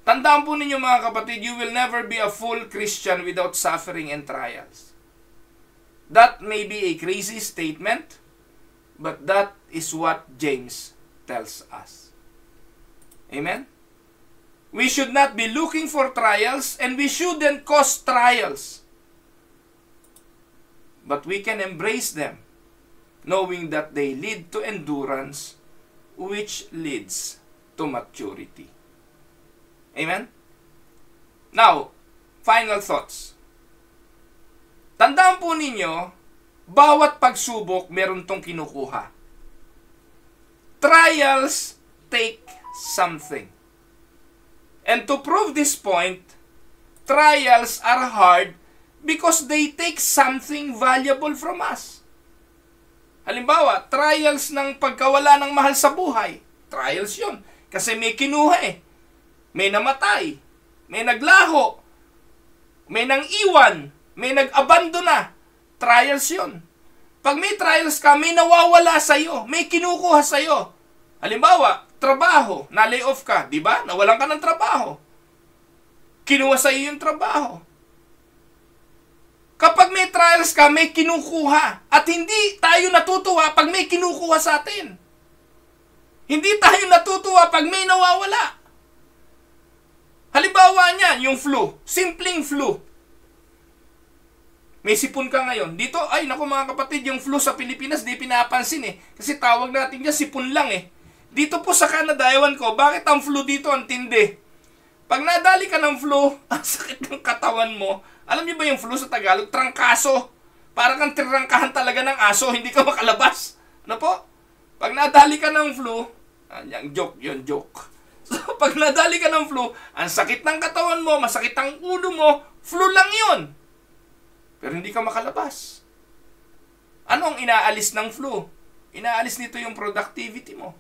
Tandaan po ninyo mga kapatid, you will never be a full Christian without suffering and trials. That may be a crazy statement, but that is what James tells us. Amen? We should not be looking for trials, and we shouldn't cause trials. But we can embrace them, knowing that they lead to endurance, which leads to maturity. Amen? Now, final thoughts. Tandaan po ninyo, bawat pagsubok meron tong kinukuha. Trials take something. And to prove this point, trials are hard because they take something valuable from us. Halimbawa, trials ng pagkawala ng mahal sa buhay. Trials yun. Kasi may kinuha eh. May namatay. May naglaho. May nang-iwan. May nag-abandona. Trials yun. Pag may trials ka, may nawawala sa'yo. May kinukuha sa'yo. Halimbawa, trabaho. Na-lay off ka. Diba? Nawalan ka ng trabaho. Kinuha sa'yo yung trabaho. Kapag may trials ka, may kinukuha. At hindi tayo natutuwa pag may kinukuha sa atin. Hindi tayo natutuwa pag may nawawala. Halimbawa niyan, yung flu. Simpleng flu. May sipon ka ngayon. Dito, ay naku mga kapatid, yung flu sa Pilipinas di pinapansin eh. Kasi tawag natin niya sipon lang eh. Dito po sa Canada, ewan ko, bakit ang flu dito ang tindi? Pag nadali ka ng flu, ang sakit ng katawan mo. Alam niyo ba yung flu sa Tagalog? Trangkaso. Parang kang tirangkahan talaga ng aso, hindi ka makalabas. Ano po? Pag nadali ka ng flu, joke yun, joke. So, pag nadali ka ng flu, ang sakit ng katawan mo, masakit ang ulo mo, flu lang yun. Pero hindi ka makalabas. Ano ang inaalis ng flu? Inaalis nito yung productivity mo.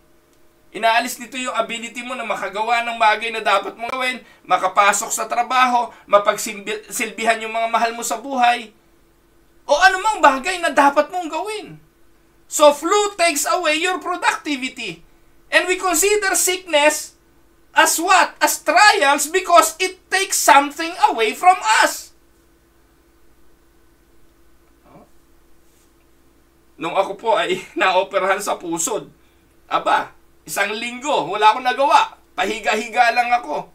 Inaalis nito yung ability mo na makagawa ng bagay na dapat mong gawin, makapasok sa trabaho, mapagsilbihan yung mga mahal mo sa buhay, o anumang bagay na dapat mong gawin. So, flu takes away your productivity. And we consider sickness as what? As trials because it takes something away from us. Nung ako po ay naoperahan sa pusod, aba, 1 linggo, wala akong nagawa. Pahiga-higa lang ako.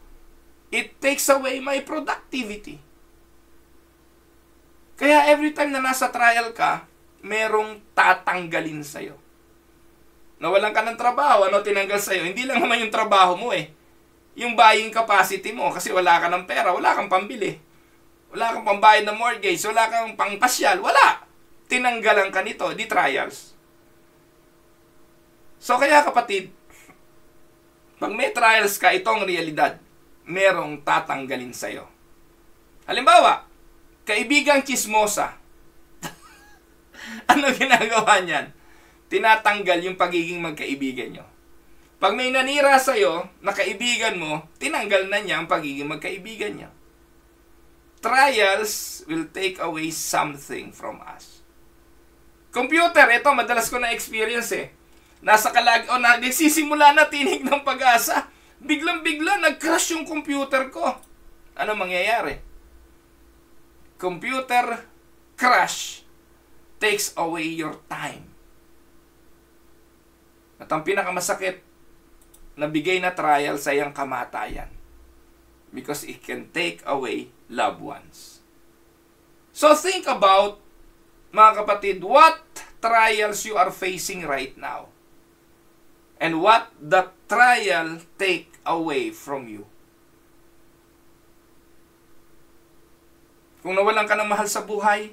It takes away my productivity. Kaya every time na nasa trial ka, merong tatanggalin sa'yo. Nawalan ka ng trabaho, ano tinanggal sa'yo? Hindi lang naman yung trabaho mo eh. Yung buying capacity mo kasi wala ka ng pera, wala kang pambili. Wala kang pambayad ng mortgage, wala kang pangpasyal, wala. Tinanggalan ka nito, di trials. So kaya kapatid, pag may trials ka, itong realidad, merong tatanggalin sa'yo. Halimbawa, kaibigang chismosa. Ano ginagawa niyan? Tinatanggal yung pagiging magkaibigan nyo. Pag may nanira sa'yo na kaibigan mo, tinanggal na niya ang pagiging magkaibigan nyo. Trials will take away something from us. Computer, ito madalas ko na experience eh. Nagsisimula na tinig ng pag-asa. Biglang-bigla nag-crash yung computer ko. Ano mangyayari? Computer crash takes away your time. At ang pinakamasakit na bigay na trial sa iyang kamatayan. Because it can take away loved ones. So think about mga kapatid, what trials you are facing right now? And what the trial take away from you? Kung nawalan ka ng mahal sa buhay,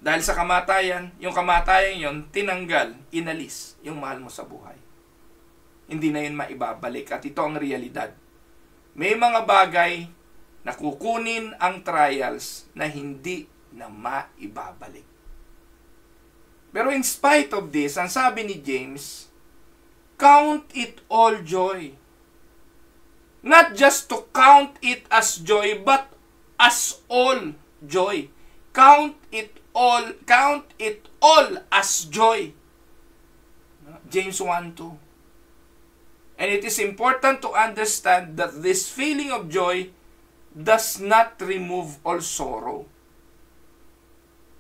dahil sa kamatayan, yung kamatayan yon tinanggal, inalis yung mahal mo sa buhay. Hindi na yun maibabalik at ito ang realidad. May mga bagay na kukunin ang trials na hindi na maibabalik. Pero in spite of this, ang sabi ni James, count it all joy. Not just to count it as joy, but as all joy. Count it all as joy. James 1:2. And it is important to understand that this feeling of joy does not remove all sorrow.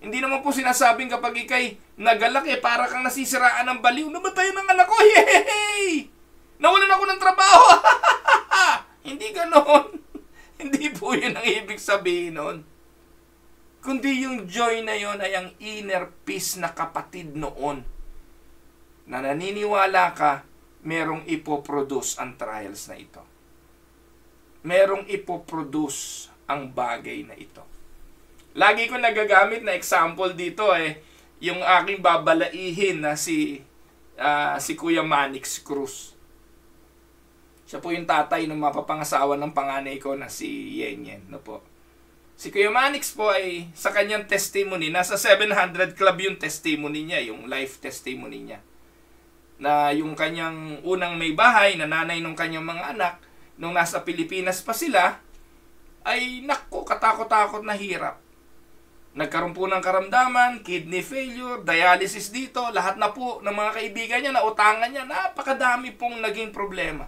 Hindi naman po sinasabing kapag ikay nagalak para kang nasisiraan ng baliw, namatay ng anak ko, yay! Nawalan ako ng trabaho, hindi ganon. Hindi po yun ang ibig sabihin nun. Kundi yung joy na yon ay ang inner peace na kapatid noon. Na naniniwala ka, merong ipoproduce ang trials na ito. Merong ipoproduce ang bagay na ito. Lagi ko nagagamit na example dito yung aking babalaihin na si Kuya Manix Cruz. Siya po yung tatay ng mapapangasawa ng panganay ko na si Yenyen. No po. Si Kuya Manix po ay sa kanyang testimony, nasa 700 Club yung testimony niya, yung life testimony niya. Na yung kanyang unang may bahay, na nanay ng kanyang mga anak, nung nasa Pilipinas pa sila, ay naku, katakot-takot na hirap. Nagkaroon po ng karamdaman, kidney failure, dialysis dito, lahat na po ng mga kaibigan niya, nautangan niya, napakadami pong naging problema.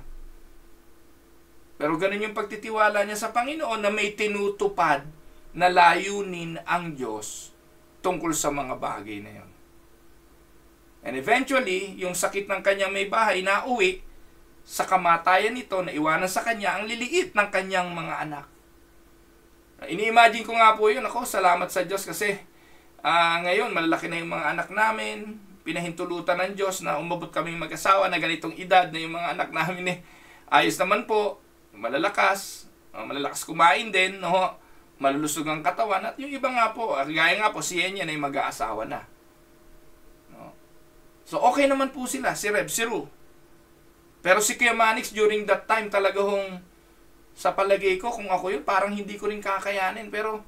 Pero ganun yung pagtitiwala niya sa Panginoon na may tinutupad na layunin ang Diyos tungkol sa mga bagay na yun. And eventually, yung sakit ng kanyang may bahay na uwi, sa kamatayan nito, na iwanan sa kanya ang liliit ng kanyang mga anak. Ini-imagine ko nga po yun, ako, salamat sa Diyos kasi ngayon, malalaki na yung mga anak namin, pinahintulutan ng Diyos na umabot kaming mag-asawa na ganitong edad na yung mga anak namin ayos naman po, malalakas kumain din, no? Malulusog ang katawan, at yung iba nga po, gaya nga po, si Yenyen ay mag-aasawa na. No? So, okay naman po sila, si Reb, si Ru. Pero si Kuya Manix, during that time, talaga sa palagay ko, kung ako yun, parang hindi ko rin kakayanin. Pero,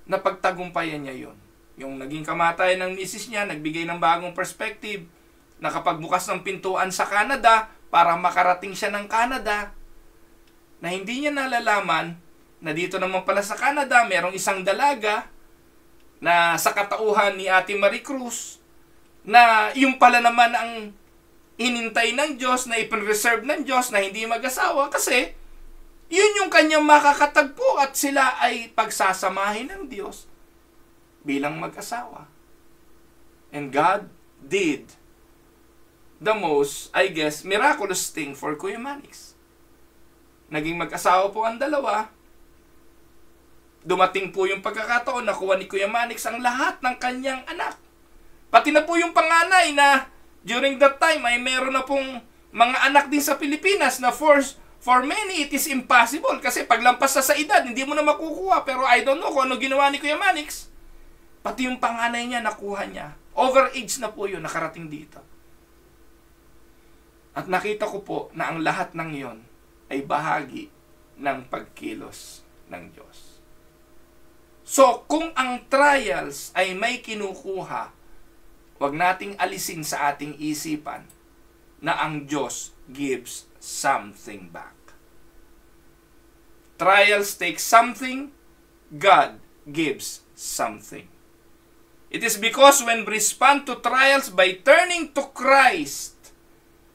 napagtagumpayan niya yun. Yung naging kamatayan ng misis niya, nagbigay ng bagong perspective, nakapagbukas ng pintuan sa Canada, para makarating siya ng Canada, na hindi niya nalalaman, na dito naman pala sa Canada, merong isang dalaga, na sa katauhan ni Ate Marie Cruz, na yung pala naman ang inintay ng Diyos, na ipinreserve ng Diyos, na hindi mag-asawa, kasi, yun yung kanyang makakatagpo at sila ay pagsasamahin ng Diyos bilang mag-asawa. And God did the most, I guess, miraculous thing for Kuya Manix. Naging mag-asawa po ang dalawa. Dumating po yung pagkakataon, nakuha ni Kuya Manix ang lahat ng kanyang anak. Pati na po yung panganay na during that time ay meron na pong mga anak din sa Pilipinas na for many, it is impossible. Kasi paglampas sa edad, hindi mo na makukuha. Pero I don't know kung ano ginawa ni Kuya Manix. Pati yung panganay niya, nakuha niya. Overage na po yun, nakarating dito. At nakita ko po na ang lahat ng yon ay bahagi ng pagkilos ng Diyos. So, kung ang trials ay may kinukuha, huwag nating alisin sa ating isipan na ang Diyos gives something back. Trials take something, God gives something. It is because when we respond to trials by turning to Christ,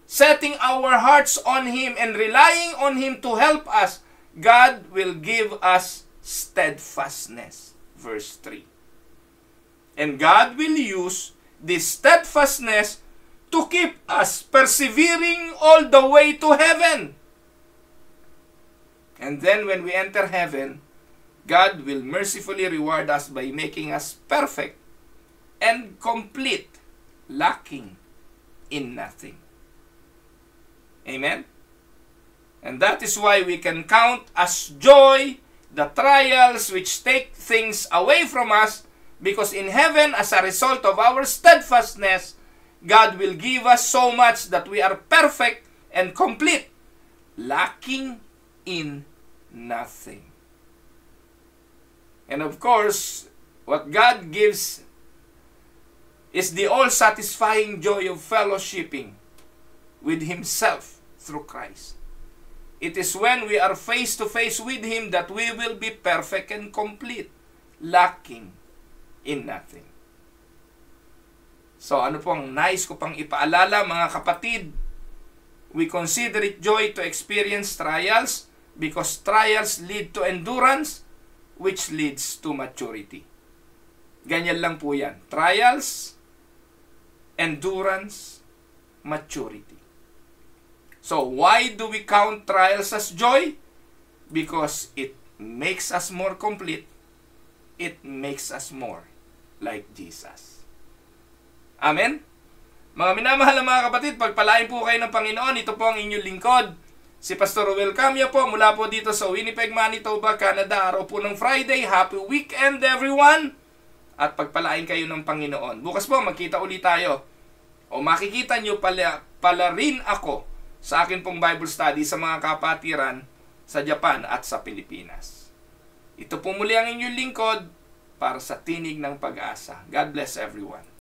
setting our hearts on Him and relying on Him to help us, God will give us steadfastness. Verse 3. And God will use this steadfastness to keep us persevering all the way to heaven. And then when we enter heaven, God will mercifully reward us by making us perfect and complete, lacking in nothing. Amen? And that is why we can count as joy the trials which take things away from us, because in heaven, as a result of our steadfastness, God will give us so much that we are perfect and complete, lacking in nothing. And of course, what God gives is the all-satisfying joy of fellowshipping with Himself through Christ. It is when we are face to face with Him that we will be perfect and complete, lacking in nothing. So ano pong nais ko pang ipaalala, mga kapatid? We consider it joy to experience trials because trials lead to endurance, which leads to maturity. Ganyan lang po yan. Trials, endurance, maturity. So, why do we count trials as joy? Because it makes us more complete. It makes us more like Jesus. Amen? Mga minamahal na mga kapatid, pagpalain po kayo ng Panginoon. Ito po ang inyong lingkod, si Pastor Ruel Camia po, mula po dito sa Winnipeg, Manitoba, Canada. Araw po ng Friday. Happy weekend, everyone! At pagpalain kayo ng Panginoon. Bukas po, magkita ulit tayo. O makikita nyo pala rin ako sa akin pong Bible study sa mga kapatiran sa Japan at sa Pilipinas. Ito po muli ang inyong lingkod para sa Tinig ng Pag-asa. God bless everyone.